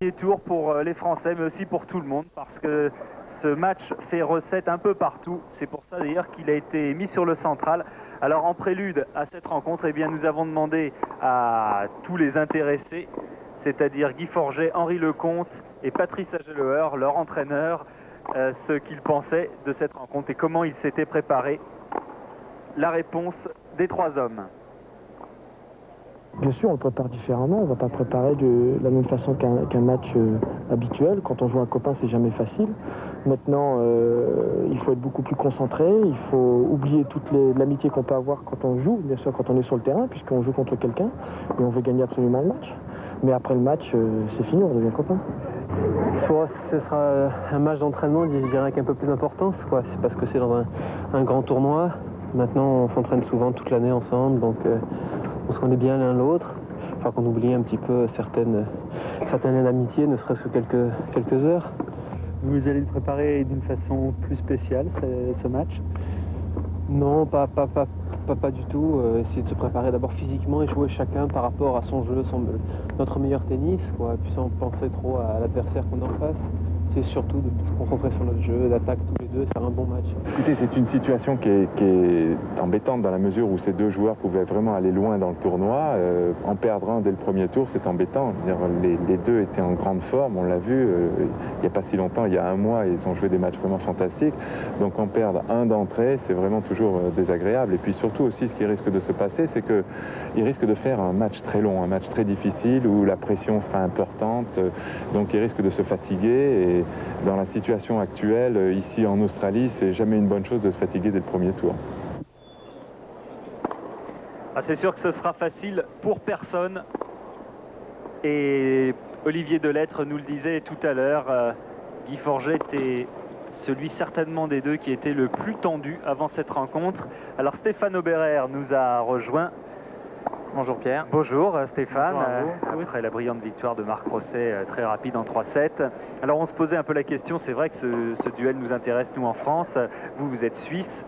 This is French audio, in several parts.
Tour pour les Français, mais aussi pour tout le monde, parce que ce match fait recette un peu partout. C'est pour ça d'ailleurs qu'il a été mis sur le central. Alors en prélude à cette rencontre, eh bien, nous avons demandé à tous les intéressés, c'est-à-dire Guy Forget, Henri Lecomte et Patrice Ageloer, leur entraîneur, ce qu'ils pensaient de cette rencontre et comment ils s'étaient préparés. La réponse des trois hommes. Bien sûr, on le prépare différemment. On ne va pas préparer de la même façon qu'un match habituel. Quand on joue un copain, c'est jamais facile. Maintenant, il faut être beaucoup plus concentré. Il faut oublier toute l'amitié qu'on peut avoir quand on joue, bien sûr, quand on est sur le terrain, puisqu'on joue contre quelqu'un. Et on veut gagner absolument le match. Mais après le match, c'est fini, on devient copain. Soit ce sera un match d'entraînement, je dirais, avec un peu plus d'importance. C'est parce que c'est dans un grand tournoi. Maintenant, on s'entraîne souvent toute l'année ensemble. Donc, on se connaît bien l'un l'autre, enfin qu'on oublie un petit peu certaines amitiés, ne serait-ce que quelques heures. Vous allez le préparer d'une façon plus spéciale, ce match? Non, pas du tout. Essayer de se préparer d'abord physiquement et jouer chacun par rapport à son jeu, notre meilleur tennis, puis sans penser trop à l'adversaire qu'on a en face. C'est surtout de se concentrer sur notre jeu, d'attaque tous les deux, de faire un bon match. Écoutez, c'est une situation qui est embêtante dans la mesure où ces deux joueurs pouvaient vraiment aller loin dans le tournoi. En perdre un dès le premier tour, c'est embêtant. Les deux étaient en grande forme, on l'a vu. Il n'y a pas si longtemps, il y a un mois, ils ont joué des matchs vraiment fantastiques. Donc en perdre un d'entrée, c'est vraiment toujours désagréable. Et puis surtout aussi, ce qui risque de se passer, c'est qu'ils risquent de faire un match très long, un match très difficile où la pression sera importante. Donc ils risquent de se fatiguer. Et dans la situation actuelle, ici en Australie, c'est jamais une bonne chose de se fatiguer dès le premier tour. C'est sûr que ce sera facile pour personne. Et Olivier Delettre nous le disait tout à l'heure, Guy Forget était celui certainement des deux qui était le plus tendu avant cette rencontre. Alors Stéphane Oberer nous a rejoint. Bonjour Pierre. Bonjour Stéphane. Bonjour après la brillante victoire de Marc Rosset, très rapide en 3-7. Alors on se posait un peu la question, c'est vrai que ce duel nous intéresse nous en France. Vous êtes suisse.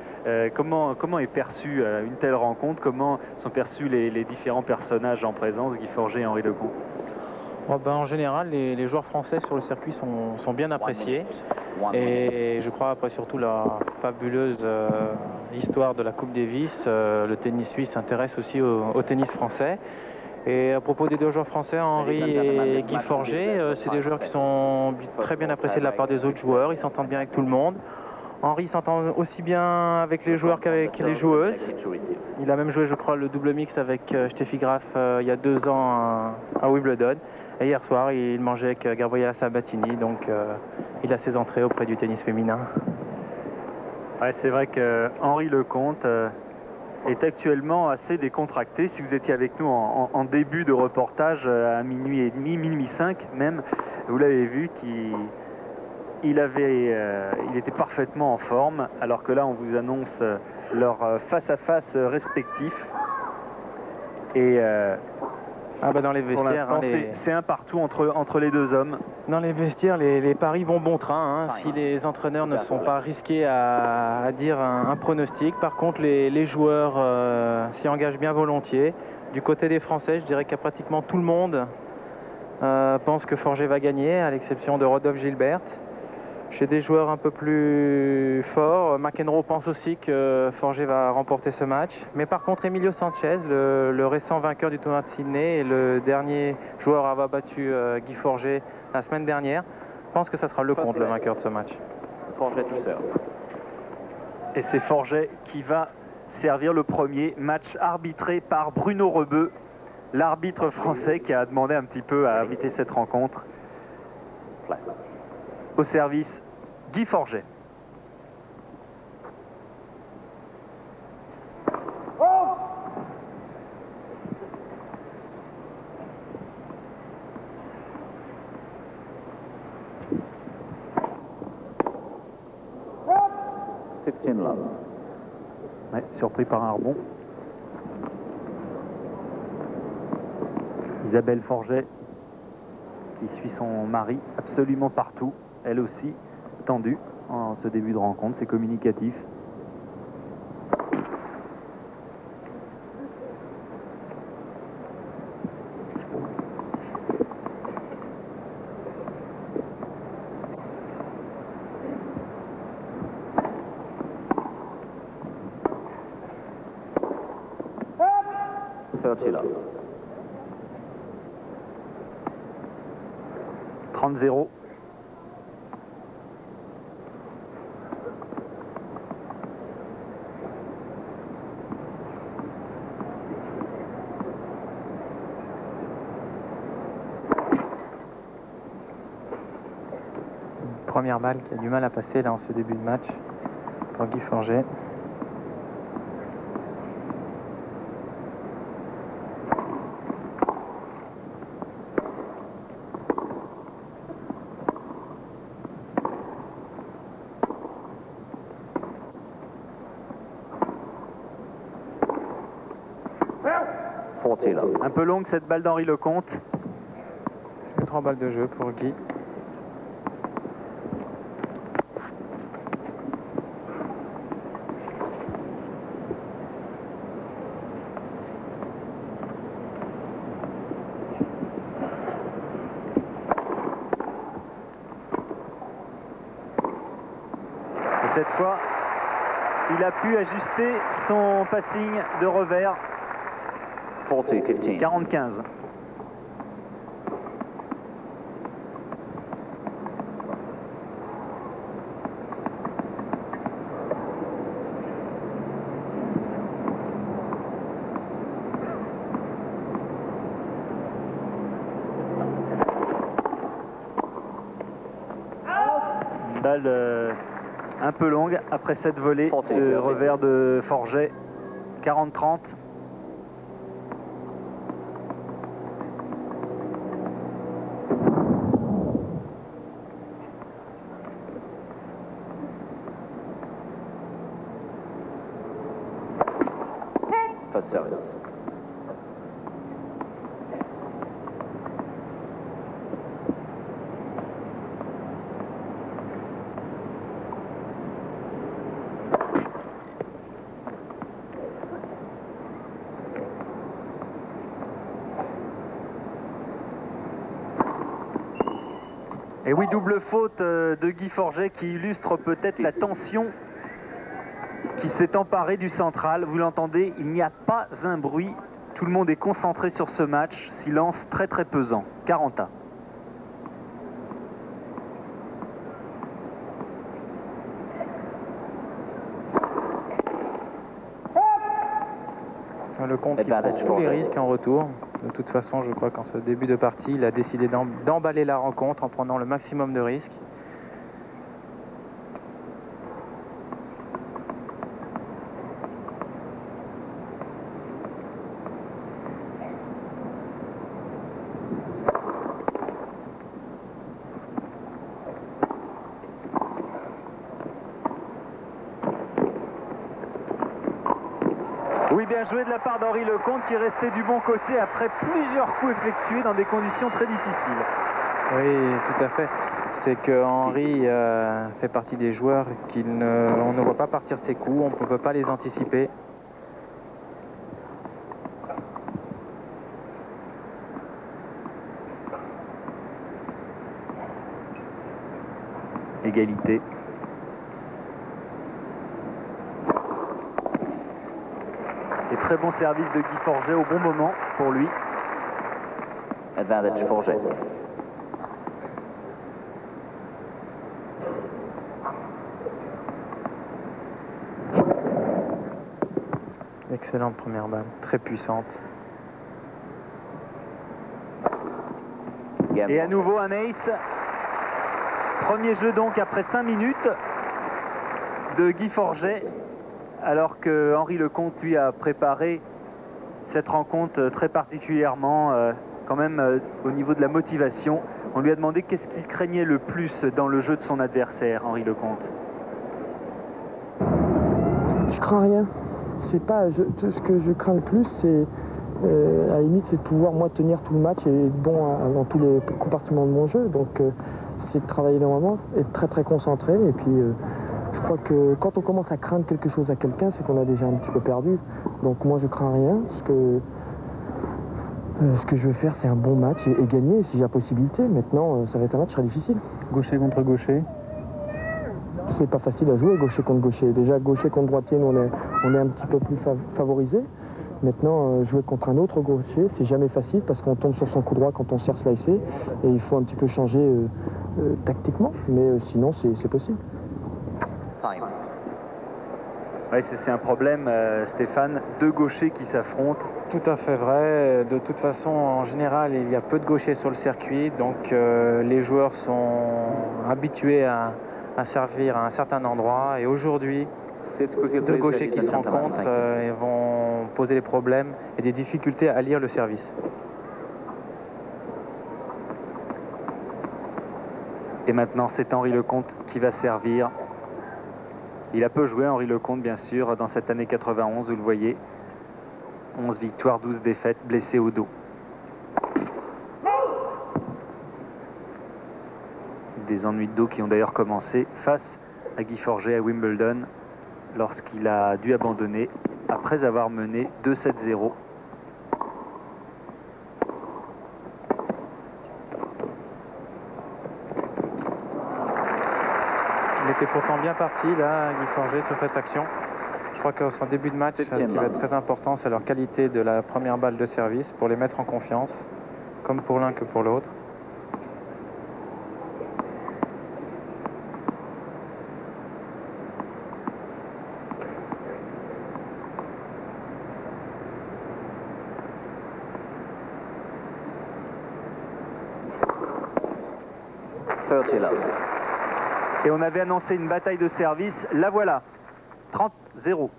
Comment est perçue une telle rencontre? Comment sont perçus les différents personnages en présence, Guy Forget et Henri Lecomte? En général, les joueurs français sur le circuit sont bien appréciés. Et je crois, après surtout la fabuleuse histoire de la Coupe Davis, le tennis suisse s'intéresse aussi au tennis français. Et à propos des deux joueurs français, Henri et Guy Forget, c'est des joueurs qui sont très bien appréciés de la part des autres joueurs. Ils s'entendent bien avec tout le monde. Henri s'entend aussi bien avec les joueurs qu'avec les joueuses. Il a même joué, je crois, le double mixte avec Steffi Graf il y a 2 ans à Wimbledon. Et hier soir, il mangeait avec Gabriela Sabatini, donc il a ses entrées auprès du tennis féminin. Ouais, c'est vrai que Henri Lecomte est actuellement assez décontracté. Si vous étiez avec nous en début de reportage à minuit et demi, minuit 5 même, vous l'avez vu qu'il était parfaitement en forme, alors que là on vous annonce leur face-à-face respectif. Et dans les vestiaires, c'est un partout entre les deux hommes. Dans les vestiaires, les paris vont bon train, si les entraîneurs ne sont pas risqués à dire un pronostic. Par contre, les joueurs s'y engagent bien volontiers. Du côté des Français, je dirais qu'il y a pratiquement tout le monde pense que Forget va gagner, à l'exception de Rodolphe Gilbert. Chez des joueurs un peu plus forts, McEnroe pense aussi que Forget va remporter ce match. Mais par contre, Emilio Sanchez, le récent vainqueur du tournoi de Sydney et le dernier joueur à avoir battu Guy Forget la semaine dernière, pense que ça sera Lecomte le vainqueur de ce match. Forget tout seul. Et c'est Forget qui va servir le premier match arbitré par Bruno Rebeu, l'arbitre français qui a demandé un petit peu à arbitrer cette rencontre. Au service, Guy Forget. Ouais, surpris par un rebond. Isabelle Forget qui suit son mari absolument partout. Elle aussi tendue en ce début de rencontre, c'est communicatif. 30-0. Première balle qui a du mal à passer là en ce début de match pour Guy Forget. Un peu longue cette balle d'Henri Lecomte. 3 balles de jeu pour Guy. Et cette fois, il a pu ajuster son passing de revers. 40-15. Une balle un peu longue après cette volée de revers de Forget. 40-30. Service. Et oui, double faute de Guy Forget qui illustre peut-être la tension qui s'est emparée du central. Vous l'entendez, il n'y a pas un bruit. Tout le monde est concentré sur ce match. Silence très très pesant. 40-1. Lecomte qui prend tous les risques en retour. De toute façon, je crois qu'en ce début de partie, il a décidé d'emballer la rencontre en prenant le maximum de risques. Oui, bien joué de la part d'Henri Lecomte qui est resté du bon côté après plusieurs coups effectués dans des conditions très difficiles. Oui, tout à fait. C'est que Henri fait partie des joueurs on ne voit pas partir ses coups, on ne peut pas les anticiper. Égalité. Et très bon service de Guy Forget au bon moment pour lui. Advantage Forget. Excellente première balle, très puissante. Et à nouveau un ace. Premier jeu donc après 5 minutes de Guy Forget, alors que Henri Lecomte lui a préparé cette rencontre très particulièrement, quand même au niveau de la motivation. On lui a demandé qu'est-ce qu'il craignait le plus dans le jeu de son adversaire, Henri Lecomte. Je crains rien. C'est pas ce que je crains le plus, c'est à la limite, c'est de pouvoir moi tenir tout le match et être bon dans tous les compartiments de mon jeu. Donc c'est de travailler énormément, être très très concentré. Et puis je crois que quand on commence à craindre quelque chose à quelqu'un, c'est qu'on a déjà un petit peu perdu. Donc moi je crains rien. Ce que je veux faire, c'est un bon match et gagner si j'ai la possibilité. Maintenant, ça va être un match très difficile. Gaucher contre gaucher. C'est pas facile à jouer, gaucher contre gaucher. Déjà, gaucher contre droitier, nous, on est un petit peu plus favorisé. Maintenant, jouer contre un autre gaucher, c'est jamais facile parce qu'on tombe sur son coup droit quand on sert slicer et il faut un petit peu changer tactiquement, mais sinon c'est possible. Time. Oui, c'est un problème, Stéphane, deux gauchers qui s'affrontent. Tout à fait vrai. De toute façon, en général, il y a peu de gauchers sur le circuit, donc les joueurs sont habitués à servir à un certain endroit. Et aujourd'hui, deux gauchers qui se rencontrent et vont poser des problèmes et des difficultés à lire le service. Et maintenant, c'est Henri Lecomte qui va servir. Il a peu joué, Henri Lecomte, bien sûr, dans cette année 91, vous le voyez. 11 victoires, 12 défaites, blessé au dos. Des ennuis de dos qui ont d'ailleurs commencé face à Guy Forget à Wimbledon, lorsqu'il a dû abandonner après avoir mené 2-7-0. Il était pourtant bien parti là, Guy Forget, sur cette action. Je crois que son début de match, ce qui va être très important, c'est leur qualité de la première balle de service pour les mettre en confiance, comme pour l'un que pour l'autre. Et on avait annoncé une bataille de service, la voilà, 30-0.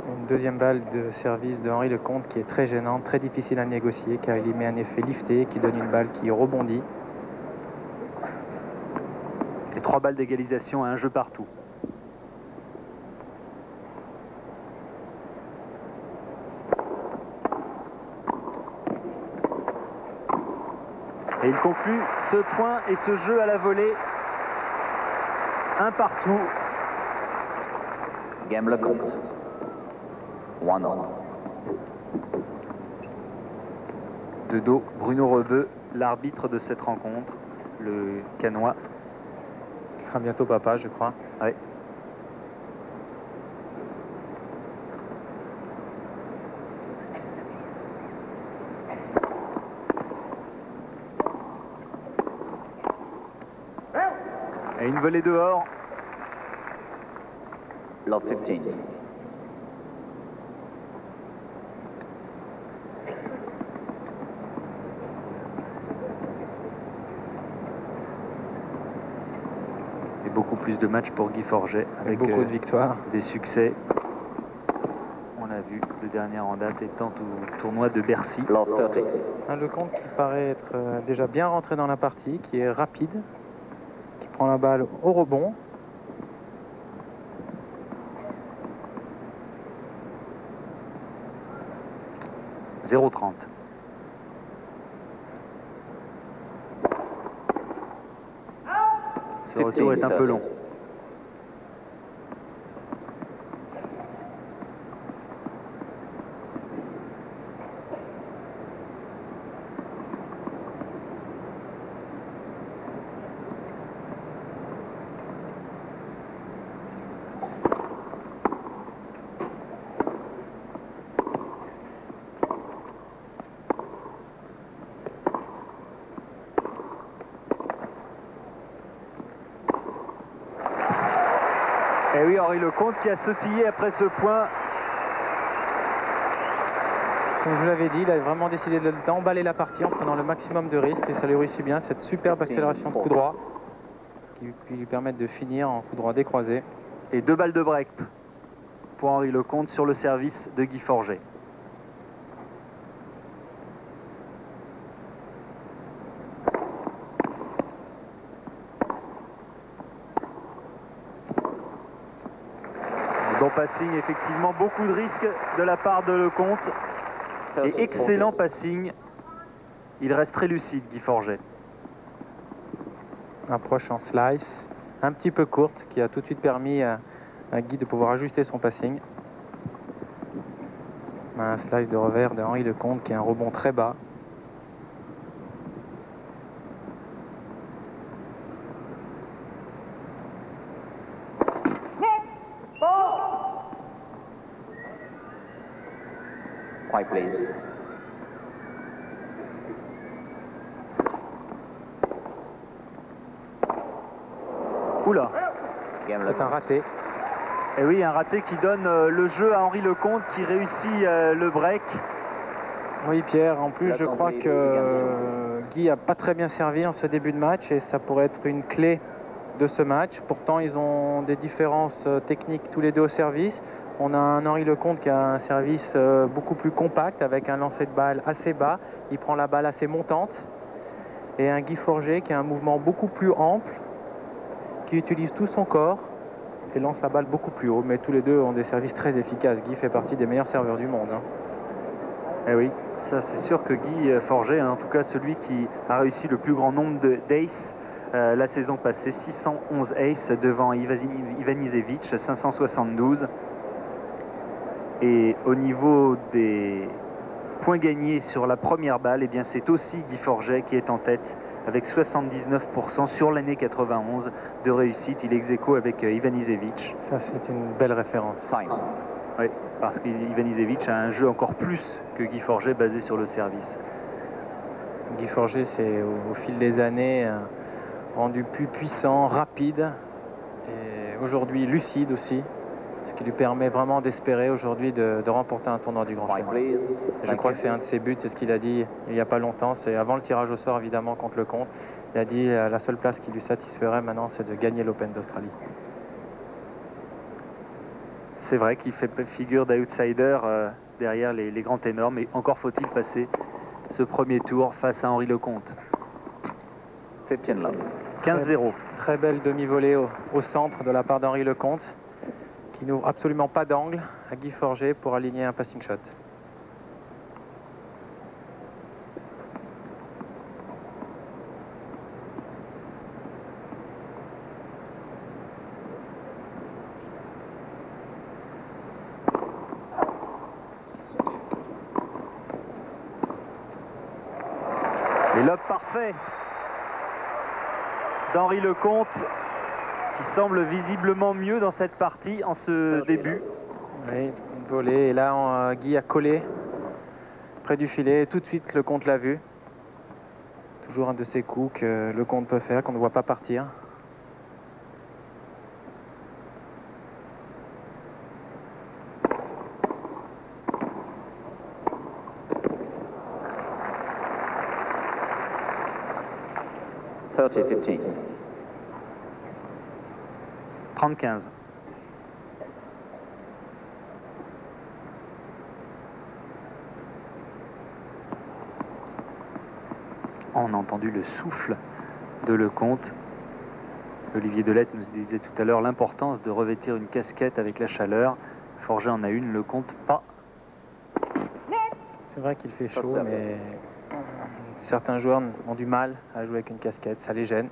Une deuxième balle de service de Henri Lecomte qui est très gênante, très difficile à négocier car il y met un effet lifté qui donne une balle qui rebondit. Et 3 balles d'égalisation à un jeu partout. Et il conclut ce point et ce jeu à la volée. Un partout. Game Lecomte. 1-0. De dos, Bruno Rebeu, l'arbitre de cette rencontre, le Canois. Il sera bientôt papa, je crois. Ouais. Et une volée dehors. Love 15. Et beaucoup plus de matchs pour Guy Forget avec beaucoup de victoires. Des succès. On l'a vu, le dernier en date étant au tournoi de Bercy. Love 30. Un Lecomte qui paraît être déjà bien rentré dans la partie, qui est rapide, qui prend la balle au rebond. « 0-30. Ce retour est un peu long. Et oui, Henri Lecomte qui a sautillé après ce point. Comme je vous l'avais dit, il a vraiment décidé d'emballer la partie en prenant le maximum de risques et ça lui réussit bien, cette superbe accélération de coup droit qui lui permettent de finir en coup droit décroisé. Et 2 balles de break pour Henri Lecomte sur le service de Guy Forget. passing, effectivement, beaucoup de risques de la part de Lecomte. Et excellent passing. Il reste très lucide, Guy Forget. Approche en slice, un petit peu courte, qui a tout de suite permis à Guy de pouvoir ajuster son passing. Un slice de revers de Henri Lecomte qui a un rebond très bas. Quiet, please. Oula, C'est un raté. et oui, un raté qui donne le jeu à Henri Lecomte qui réussit le break. Oui, Pierre, en plus je crois que Guy n'a pas très bien servi en ce début de match et ça pourrait être une clé de ce match. Pourtant, ils ont des différences techniques tous les deux au service. On a un Henri Lecomte qui a un service beaucoup plus compact avec un lancer de balle assez bas. Il prend la balle assez montante. Et un Guy Forget qui a un mouvement beaucoup plus ample, qui utilise tout son corps et lance la balle beaucoup plus haut. Mais tous les deux ont des services très efficaces. Guy fait partie des meilleurs serveurs du monde. Eh oui, ça c'est sûr que Guy Forget, en tout cas celui qui a réussi le plus grand nombre d'aces la saison passée, 611 aces devant Ivanisevic, 572. Et au niveau des points gagnés sur la première balle, eh bien c'est aussi Guy Forget qui est en tête avec 79% sur l'année 91 de réussite. Il est ex-aequo avec Ivanisevic. Ça, c'est une belle référence. Time. Oui, parce qu'Ivanisevic a un jeu encore plus que Guy Forget basé sur le service. Guy Forget s'est au fil des années rendu plus puissant, rapide et aujourd'hui lucide aussi, ce qui lui permet vraiment d'espérer aujourd'hui de remporter un tournoi du Grand Quiet, Chelem. please. Je crois que c'est un de ses buts, c'est ce qu'il a dit il n'y a pas longtemps, c'est avant le tirage au sort évidemment contre Lecomte. Il a dit la seule place qui lui satisferait maintenant c'est de gagner l'Open d'Australie. C'est vrai qu'il fait figure d'outsider derrière les grands ténors, mais encore faut-il passer ce premier tour face à Henri Lecomte. 15 love. 15-0. Très belle demi-volée au centre de la part d'Henri Lecomte, qui n'ouvre absolument pas d'angle à Guy Forget pour aligner un passing shot. Et lob parfait d'Henri Lecomte, qui semble visiblement mieux dans cette partie en ce début. Oui, une volée. Et là, Guy a collé près du filet. Et tout de suite, Lecomte l'a vu. Toujours un de ces coups que Lecomte peut faire, qu'on ne voit pas partir. .30, 15. 30-15. On a entendu le souffle de Lecomte. Olivier Delette nous disait tout à l'heure l'importance de revêtir une casquette avec la chaleur. Forget en a une, Lecomte pas. C'est vrai qu'il fait chaud, mais certains joueurs ont du mal à jouer avec une casquette. Ça les gêne.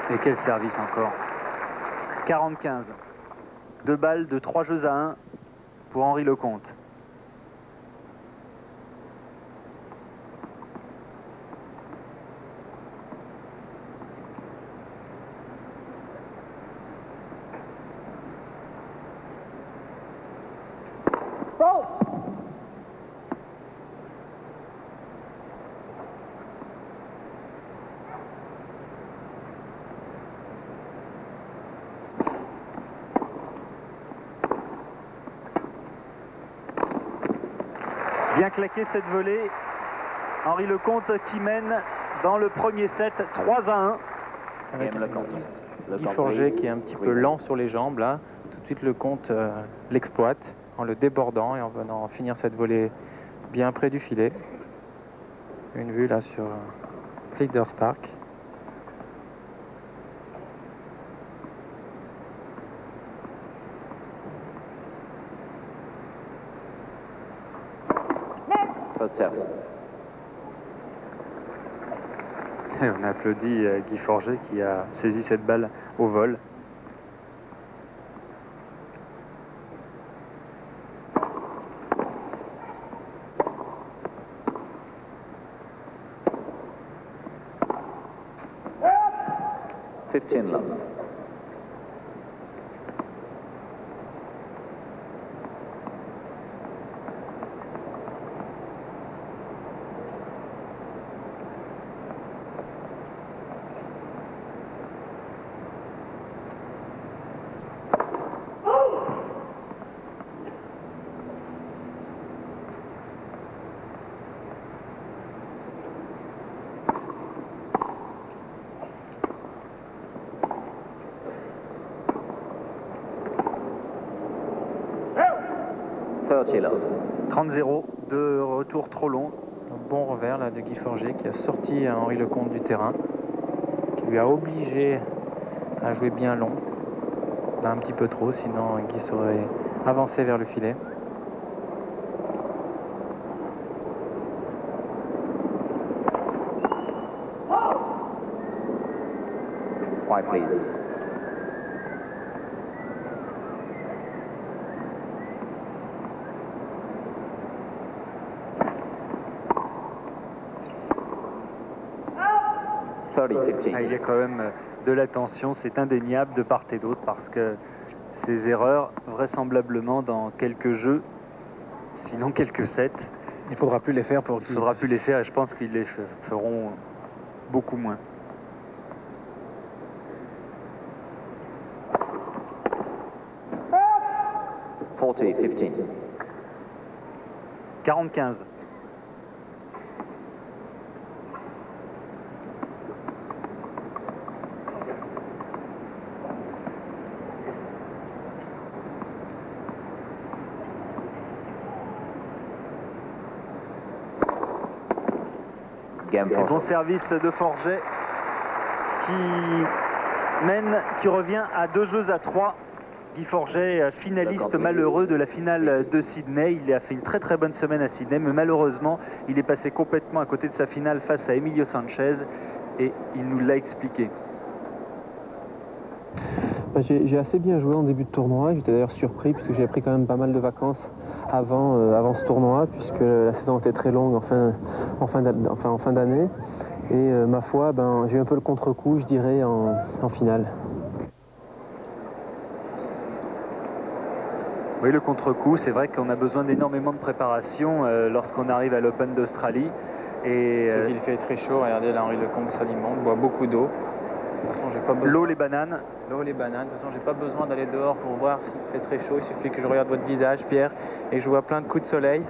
Et quel service encore. 40-15. 2 balles de 3 jeux à 1 pour Henri Lecomte. Bien claqué cette volée. Henri Lecomte qui mène dans le premier set 3-1. Avec Guy Forget qui est un petit peu lent sur les jambes là. Tout de suite Lecomte l'exploite. en le débordant et en venant finir cette volée bien près du filet. Une vue là sur Flinders Park. First service. Et on applaudit Guy Forget qui a saisi cette balle au vol. Love. Love. 30-0, de retour trop long. Un bon revers là de Guy Forget qui a sorti Henri Lecomte du terrain, qui lui a obligé à jouer bien long, là un petit peu trop, sinon Guy serait avancé vers le filet. White, please. Il y a quand même de la tension, c'est indéniable de part et d'autre parce que ces erreurs, vraisemblablement dans quelques jeux, sinon quelques sets, il ne faudra plus les faire pour qu'il... Il ne faudra plus les faire et je pense qu'ils les feront beaucoup moins. « 40-15. 40-15. Bon service de Forget qui revient à 2 jeux à 3. Guy Forget, finaliste malheureux de la finale de Sydney. Il a fait une très très bonne semaine à Sydney, mais malheureusement, il est passé complètement à côté de sa finale face à Emilio Sanchez et il nous l'a expliqué. J'ai assez bien joué en début de tournoi. J'étais d'ailleurs surpris puisque j'ai pris quand même pas mal de vacances avant ce tournoi, puisque la saison était très longue en fin d'année. Et ma foi, j'ai eu un peu le contre-coup, je dirais, en finale. Oui, le contre-coup, c'est vrai qu'on a besoin d'énormément de préparation lorsqu'on arrive à l'Open d'Australie. Et il fait très chaud, regardez là, Henri Lecomte s'alimente, boit beaucoup d'eau. De toute façon, j'ai pas besoin... L'eau, les bananes. L'eau, les bananes. De toute façon, j'ai pas besoin d'aller dehors pour voir s'il fait très chaud. Il suffit que je regarde votre visage, Pierre, et je vois plein de coups de soleil.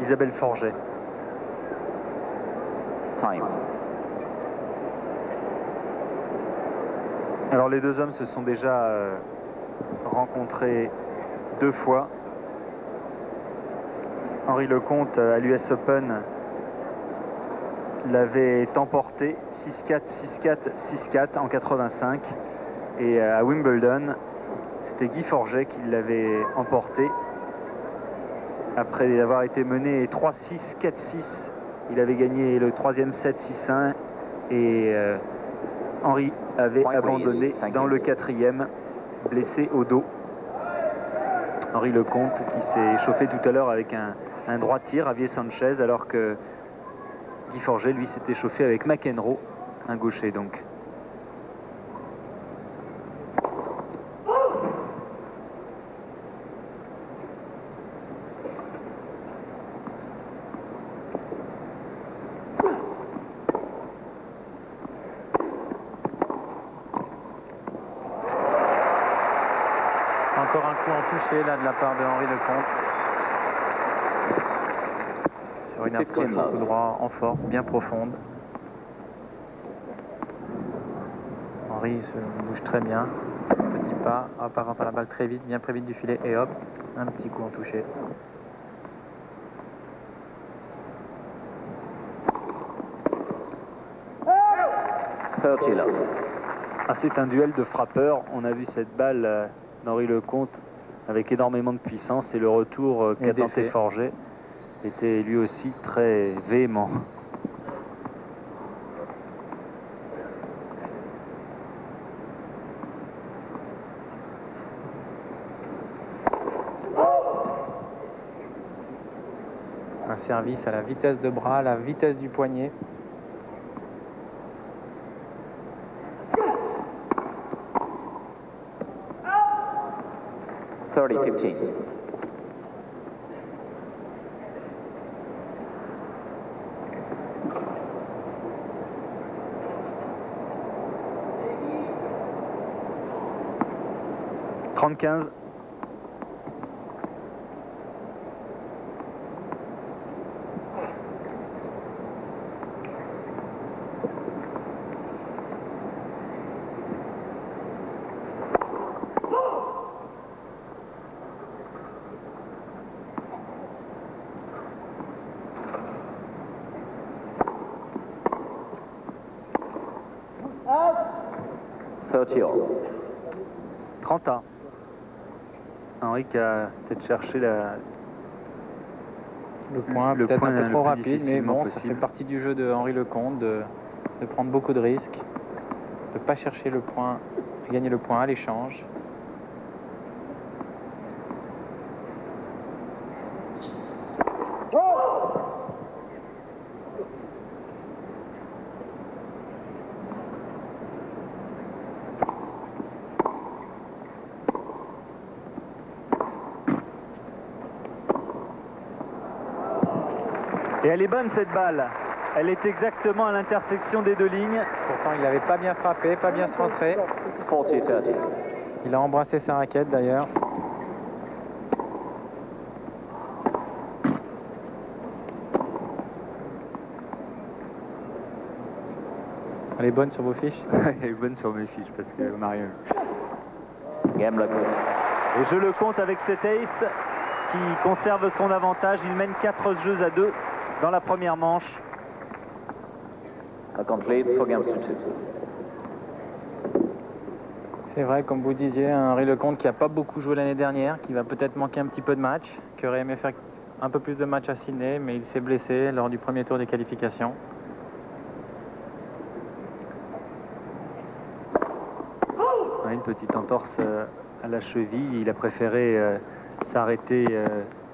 Isabelle Forget. Time. Alors les deux hommes se sont déjà rencontrés 2 fois. Henri Lecomte à l'US Open l'avait emporté 6-4, 6-4, 6-4 en 85. Et à Wimbledon, c'était Guy Forget qui l'avait emporté. Après avoir été mené 3-6, 4-6, il avait gagné le 3e set 6-1 et Henri avait abandonné dans le 4e, blessé au dos. Henri Lecomte qui s'est chauffé tout à l'heure avec un droit tir, Javier Sanchez, alors que Guy Forget, lui, s'était chauffé avec McEnroe, un gaucher donc. Encore un coup en touché là de la part de Henri Lecomte. Sur une approche au coup droit en force, bien profonde. Henri se bouge très bien. Petit pas, hop, avant la balle très vite, bien très vite du filet, et hop, un petit coup en touché. Ah, c'est un duel de frappeurs. On a vu cette balle d'Henri Lecomte avec énormément de puissance, et le retour qu'a tenté Forget était lui aussi très véhément. Un service à la vitesse de bras, à la vitesse du poignet. Trente-quinze. Trente-un. Henri qui a peut-être cherché le point peut-être un peu trop rapide, mais bon, possible. Ça fait partie du jeu de Henri Lecomte de prendre beaucoup de risques, de ne pas chercher le point, à gagner le point à l'échange. Et elle est bonne cette balle. Elle est exactement à l'intersection des deux lignes. Pourtant, il n'avait pas bien frappé, pas bien centré. Il a embrassé sa raquette d'ailleurs. Elle est bonne sur vos fiches? Elle est bonne sur mes fiches parce qu'on n'a rien vu. Game Lecomte. Et je le compte avec cet ace qui conserve son avantage. Il mène 4 jeux à 2 dans la première manche. Completes for games to 2. C'est vrai, comme vous disiez, Henri Lecomte qui n'a pas beaucoup joué l'année dernière, qui va peut-être manquer un petit peu de match, qui aurait aimé faire un peu plus de matchs à Sydney, mais il s'est blessé lors du premier tour des qualifications. Une petite entorse à la cheville. Il a préféré s'arrêter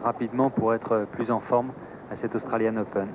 rapidement pour être plus en forme à cet Australian Open.